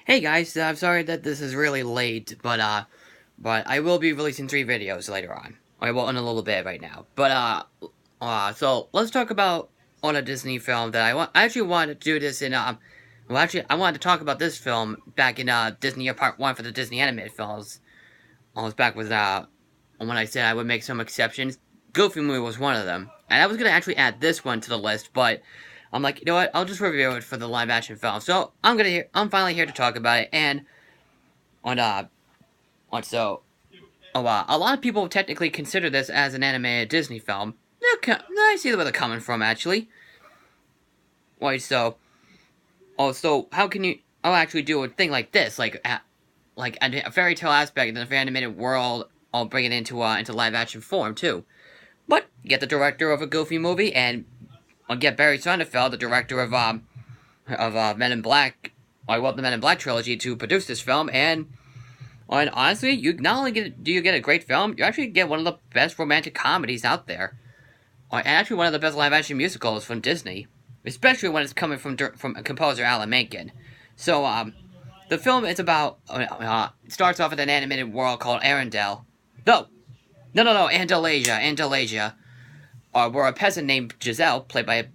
Hey guys, I'm sorry that this is really late, but I will be releasing 3 videos later on. I will in a little bit right now. So let's talk about on a Disney film that I actually wanted to do this in, I wanted to talk about this film back in, Disney Part 1 for the Disney animated films. I was back with, when I said I would make some exceptions. Goofy Movie was one of them. And I was gonna actually add this one to the list, but I'm like, you know what? I'll just review it for the live action film. So I'm finally here to talk about it. And on on so a lot of people technically consider this as an animated Disney film. I see where they're coming from actually. Wait, so how can you? I'll actually do a thing like this, like a fairy tale aspect of the animated world. I'll bring it into live action form too. But get the director of a Goofy movie and I'll get Barry Sonnenfeld, the director of Men in Black. I want the Men in Black trilogy to produce this film, and honestly, you not only do you get a great film, you actually get one of the best romantic comedies out there, and actually one of the best live action musicals from Disney, especially when it's coming from composer Alan Menken. So the film is about it starts off with an animated world called Arendelle. No, Andalasia. Where a peasant named Giselle, played by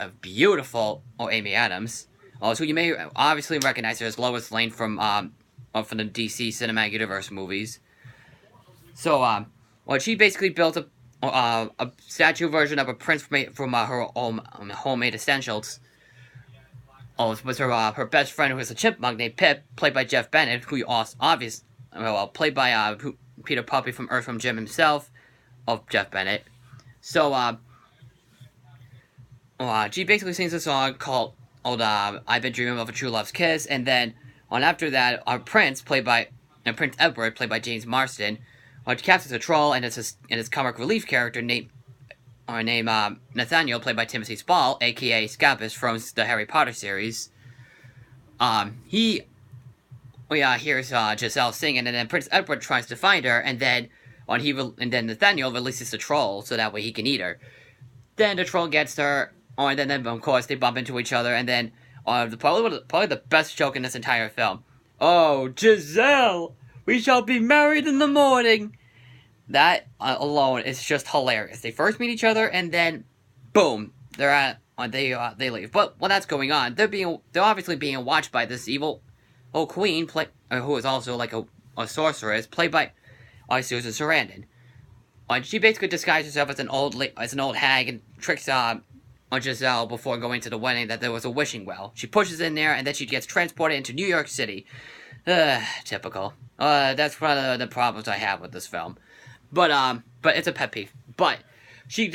a beautiful Amy Adams, so you may obviously recognize her as Lois Lane from the DC Cinematic Universe movies. So she basically built a statue version of a prince from her homemade essentials. Was her best friend, who was a chipmunk named Pip, played by Jeff Bennett, who played by Peter Puppy from Earthworm Jim himself, of Jeff Bennett. So, she basically sings a song called I've Been Dreaming of a True Love's Kiss, and then, after that, our Prince Edward, played by James Marsden, captures a troll and his comic relief character named Nathaniel, played by Timothy Spall, aka Scabbers from the Harry Potter series. He hears Giselle singing, and then Prince Edward tries to find her, and then Nathaniel releases the troll so that way he can eat her. Then the troll gets her, and then of course they bump into each other, and then probably the best joke in this entire film. Oh, Giselle, we shall be married in the morning. That alone is just hilarious. They first meet each other, and then boom, they leave. But while that's going on, they're obviously being watched by this evil old queen, who is also like a sorceress, played by Susan Sarandon. She basically disguised herself as an old hag and tricks Giselle before going to the wedding that there was a wishing well. She pushes in there, and then she gets transported into New York City. Typical. That's one of the problems I have with this film. But it's a pet peeve. But she's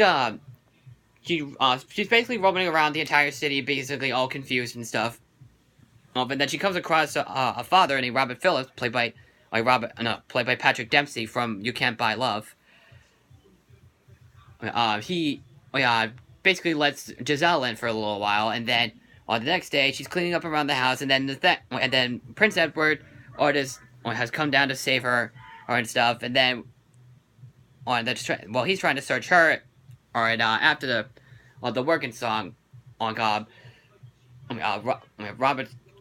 basically roaming around the entire city, basically all confused and stuff. And then she comes across a father named Robert Phillips, played by Patrick Dempsey from You Can't Buy Love. He basically lets Giselle in for a little while, and then the next day she's cleaning up around the house, and then Prince Edward has come down to save her and stuff, and then he's trying to search her, after the working song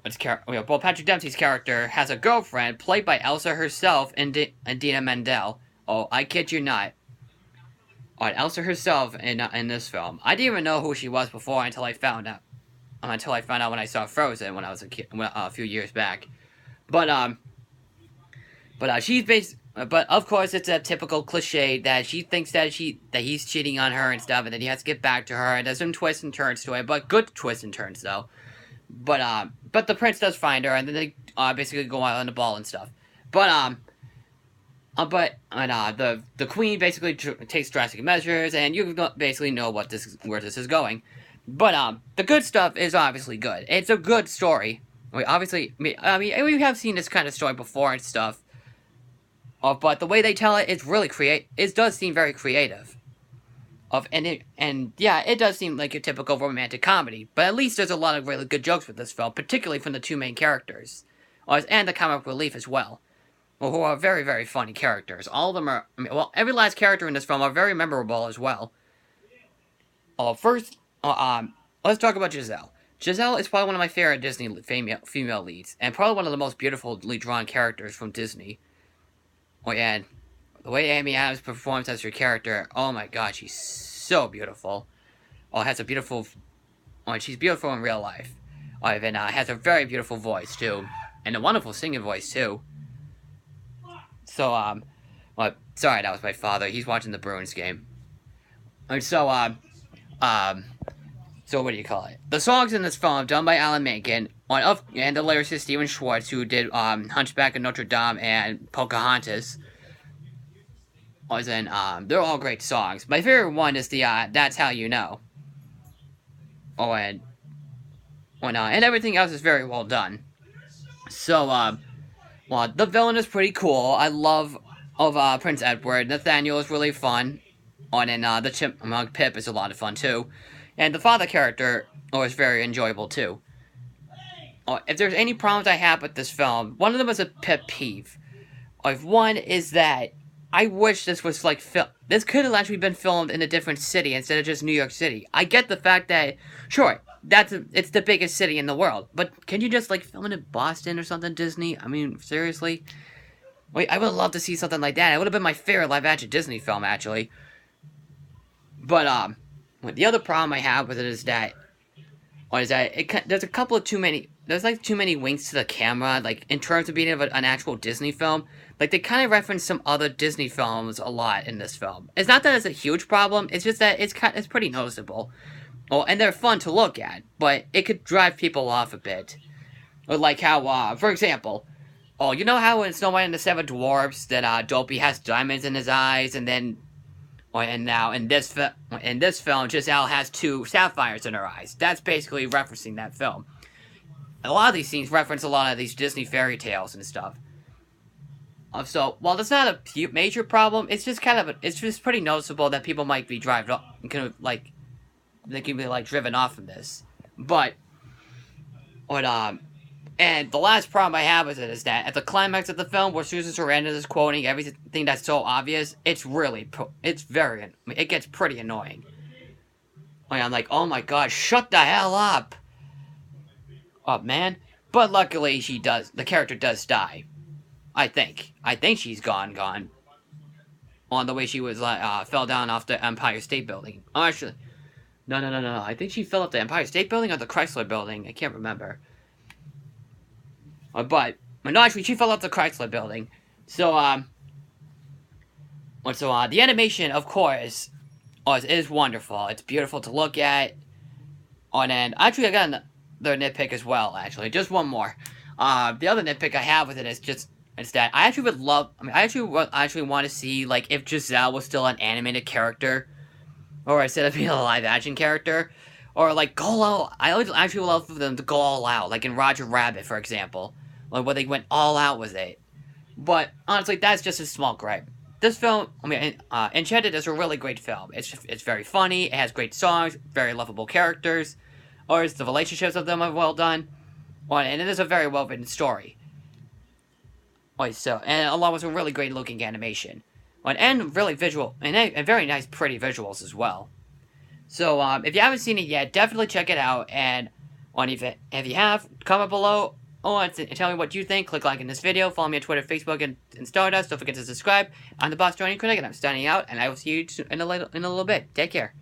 Patrick Dempsey's character has a girlfriend played by Elsa herself and Idina Menzel. Oh, I kid you not. Elsa herself in this film. I didn't even know who she was before until I found out. When I saw Frozen when I was a kid, a few years back. But of course it's a typical cliche that she thinks that he's cheating on her and stuff, and then he has to get back to her, and there's some twists and turns to it, but good twists and turns though. But the prince does find her, and then they basically go out on the ball and stuff. The queen basically takes drastic measures, and you basically know where this is going. But the good stuff is obviously good. It's a good story. We have seen this kind of story before and stuff. But the way they tell it is really it does seem very creative. It does seem like a typical romantic comedy, but at least there's a lot of really good jokes with this film, particularly from the two main characters, and the comic relief as well, who are very, very funny characters. All of them are, every last character in this film are very memorable as well. First, let's talk about Giselle. Giselle is probably one of my favorite Disney female leads, and probably one of the most beautifully drawn characters from Disney. Oh, and the way Amy Adams performs as her character, oh my god, she's so beautiful. Oh, has a beautiful... Oh, she's beautiful in real life. Oh, and has a very beautiful voice, too. And a wonderful singing voice, too. So, well, sorry, that was my father. He's watching the Bruins game. And so, so what do you call it? The songs in this film done by Alan Menken, and the lyricist Stephen Schwartz, who did, Hunchback of Notre Dame and Pocahontas. They're all great songs. My favorite one is the, That's How You Know. Oh, and everything else is very well done. So, well, the villain is pretty cool. I love Prince Edward. Nathaniel is really fun. Oh, and then, the Chipmunk Pip is a lot of fun, too. And the father character is very enjoyable, too. Oh, if there's any problems I have with this film, one of them is a pet peeve. One is that I wish this was, like, this could have actually been filmed in a different city instead of just New York City. I get the fact that, sure, it's the biggest city in the world, but can you just, like, film it in Boston or something, Disney? I mean, seriously? Wait, I would love to see something like that. It would have been my favorite live-action Disney film, actually. But, the other problem I have with it is that, there's a couple of there's, like, too many winks to the camera, like, in terms of being an actual Disney film. Like, they kind of reference some other Disney films a lot in this film. It's not that it's a huge problem, it's just that it's pretty noticeable. Oh, and they're fun to look at, but it could drive people off a bit. Or like how, for example, oh, you know how in Snow White and the Seven Dwarfs that, Dopey has diamonds in his eyes, and then, and now in this film, Giselle has 2 sapphires in her eyes. That's basically referencing that film. A lot of these scenes reference a lot of these Disney fairy tales and stuff. So, while that's not a major problem, it's just it's just pretty noticeable that people might be they can be, like, driven off from this. But, and the last problem I have with it is that at the climax of the film, where Susan Sarandon is quoting everything that's so obvious, it gets pretty annoying. I'm like, oh my god, shut the hell up! Oh, man. But luckily, the character does die. I think she's gone. On the way she was, fell down off the Empire State Building. Oh, actually, no. I think she fell off the Empire State Building or the Chrysler Building. I can't remember. But no, actually, she fell off the Chrysler Building. So, the animation, of course, is wonderful. It's beautiful to look at. And actually, I got another nitpick as well, actually. Just one more. The other nitpick I have with it is that I actually would love... I actually want to see, like, if Giselle was still an animated character, or instead of being a live-action character, or, like, go all... I would actually love for them to go all out, like in Roger Rabbit, for example, like, where they went all out with it. But, honestly, that's just a small gripe. This film, Enchanted is a really great film. It's very funny, it has great songs, very lovable characters, or the relationships of them are well done, and it is a very well-written story. And along with some really great looking animation. And really visual, and very nice pretty visuals as well. So, if you haven't seen it yet, definitely check it out, and if you have, comment below, and tell me what you think. Click like in this video, follow me on Twitter, Facebook, and Stardust. Don't forget to subscribe. I'm the Bostonian Critic, and I'm signing out, and I will see you in a little bit. Take care.